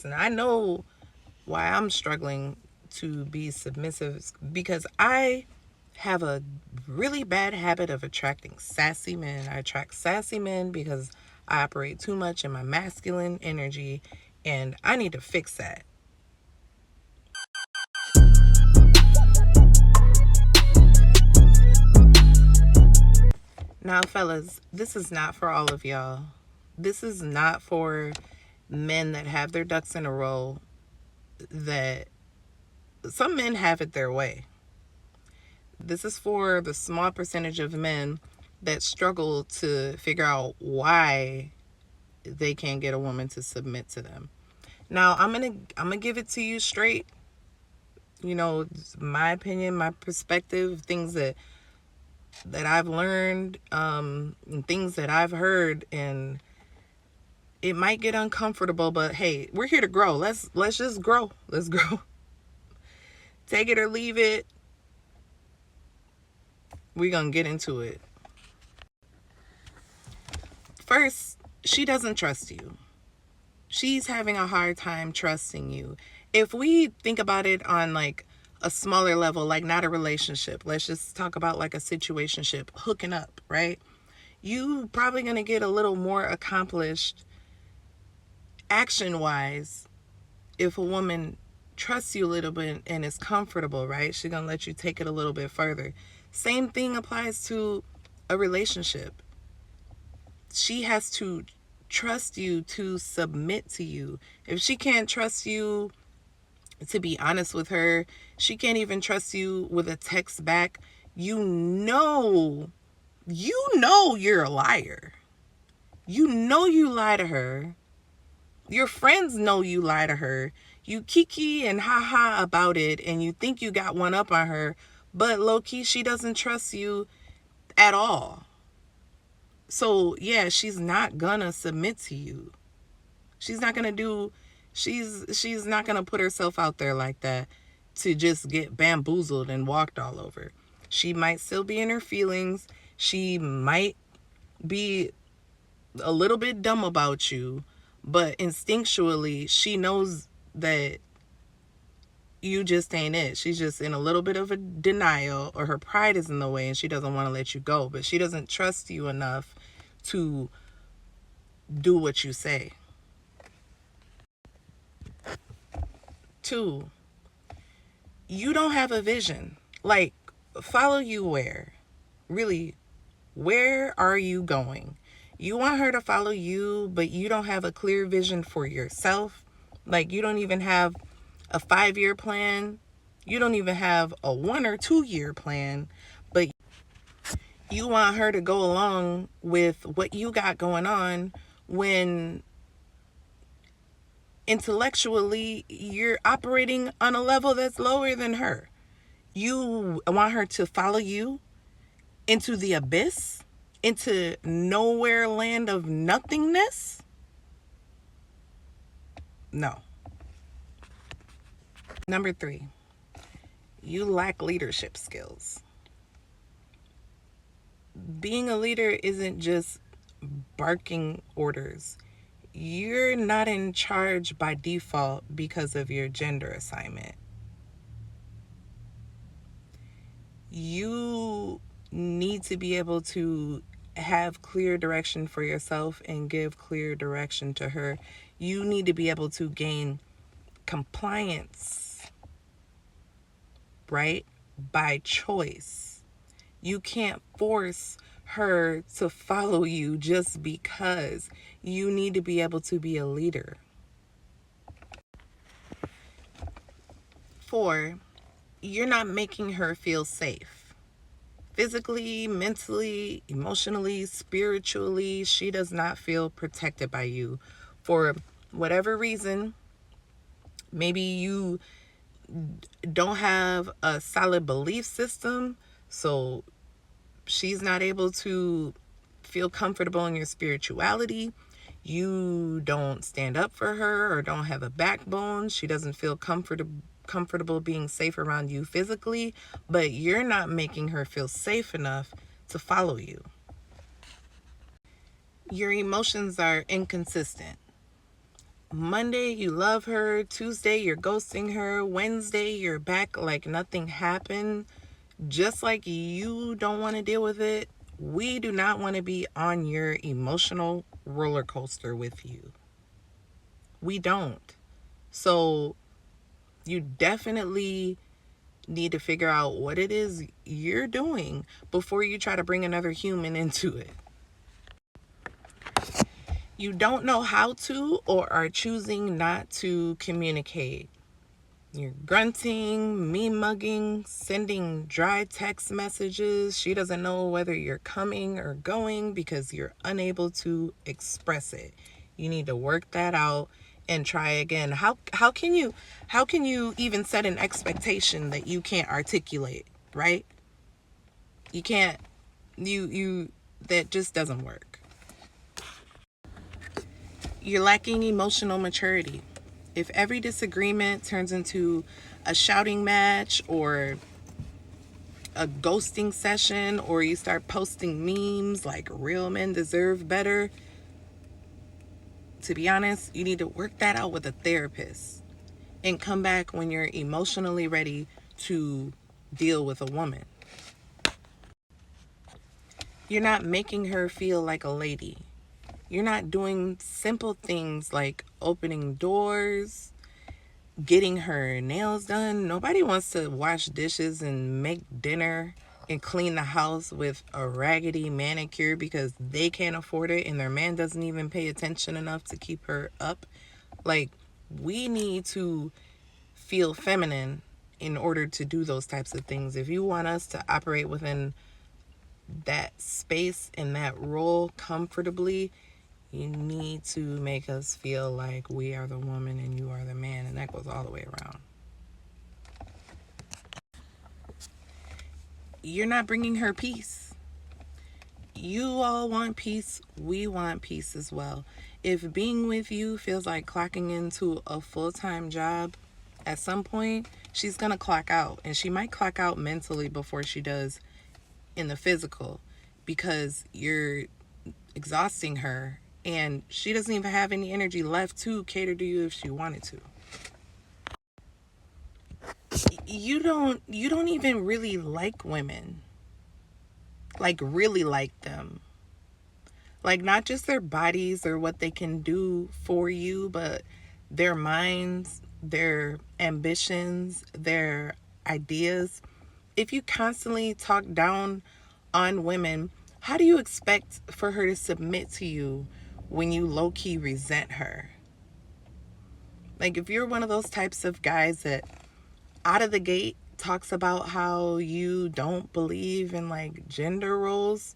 And I know why I'm struggling to be submissive, because I have a really bad habit of attracting sassy men. I attract sassy men because I operate too much in my masculine energy, and I need to fix that. Now, fellas, this is not for all of y'all. This is not for men that have their ducks in a row, that some men have it their way. This is for the small percentage of men that struggle to figure out why they can't get a woman to submit to them. Now, I'm gonna give it to you straight. You know, my opinion, my perspective, things that I've learned, and things that I've heard, and it might get uncomfortable, but hey, we're here to grow. Let's just grow. Let's grow. Take it or leave it. We're gonna get into it. First, she doesn't trust you. She's having a hard time trusting you. If we think about it on like a smaller level, like not a relationship, let's just talk about like a situationship, hooking up, right? You probably gonna get a little more accomplished action wise if a woman trusts you a little bit and is comfortable, right? She's gonna let you take it a little bit further. Same thing applies to a relationship. She has to trust you to submit to you. If she can't trust you to be honest with her, she can't even trust you with a text back, you're a liar. You know you lie to her. Your friends know you lie to her. You kiki and haha about it, and you think you got one up on her, but low key, she doesn't trust you at all. So yeah, she's not gonna submit to you. She's not gonna do. She's not gonna put herself out there like that to just get bamboozled and walked all over. She might still be in her feelings. She might be a little bit dumb about you, but instinctually she knows that you just ain't it. She's just in a little bit of a denial, or her pride is in the way and she doesn't want to let you go, but she doesn't trust you enough to do what you say. 2, you don't have a vision. Like, follow you where? Really, where are you going? You want her to follow you, but you don't have a clear vision for yourself. Like, you don't even have a 5-year plan. You don't even have a 1 or 2-year plan, but you want her to go along with what you got going on when intellectually you're operating on a level that's lower than her. You want her to follow you into the abyss, into nowhere land of nothingness? No. Number 3, you lack leadership skills. Being a leader isn't just barking orders. You're not in charge by default because of your gender assignment. You need to be able to have clear direction for yourself and give clear direction to her. You need to be able to gain compliance, right? By choice. You can't force her to follow you just because. You need to be able to be a leader. 4, you're not making her feel safe. Physically, mentally, emotionally, spiritually, she does not feel protected by you. For whatever reason, maybe you don't have a solid belief system, so she's not able to feel comfortable in your spirituality. You don't stand up for her or don't have a backbone. She doesn't feel comfortable being safe around you physically, but you're not making her feel safe enough to follow you. Your emotions are inconsistent. Monday, you love her. Tuesday, you're ghosting her. Wednesday, you're back like nothing happened. Just like you don't want to deal with it, we do not want to be on your emotional roller coaster with you. We don't. So you definitely need to figure out what it is you're doing before you try to bring another human into it. You don't know how to or are choosing not to communicate. You're grunting, me mugging, sending dry text messages. She doesn't know whether you're coming or going because you're unable to express it. You need to work that out and try again. How can you even set an expectation that you can't articulate, right? You can't you that just doesn't work. You're lacking emotional maturity. If every disagreement turns into a shouting match or a ghosting session, or you start posting memes like real men deserve better, to be honest, you need to work that out with a therapist and come back when you're emotionally ready to deal with a woman. You're not making her feel like a lady. You're not doing simple things like opening doors, getting her nails done. Nobody wants to wash dishes and make dinner and clean the house with a raggedy manicure because they can't afford it and their man doesn't even pay attention enough to keep her up. Like, we need to feel feminine in order to do those types of things. If you want us to operate within that space and that role comfortably, you need to make us feel like we are the woman and you are the man, and that goes all the way around. You're not bringing her peace. You all want peace. We want peace as well. If being with you feels like clocking into a full-time job, at some point, she's going to clock out. And she might clock out mentally before she does in the physical because you're exhausting her and she doesn't even have any energy left to cater to you if she wanted to. You don't even really like women. Like, really like them. Like, not just their bodies or what they can do for you, but their minds, their ambitions, their ideas. If you constantly talk down on women, how do you expect for her to submit to you when you low-key resent her? Like, if you're one of those types of guys that out of the gate talks about how you don't believe in like gender roles,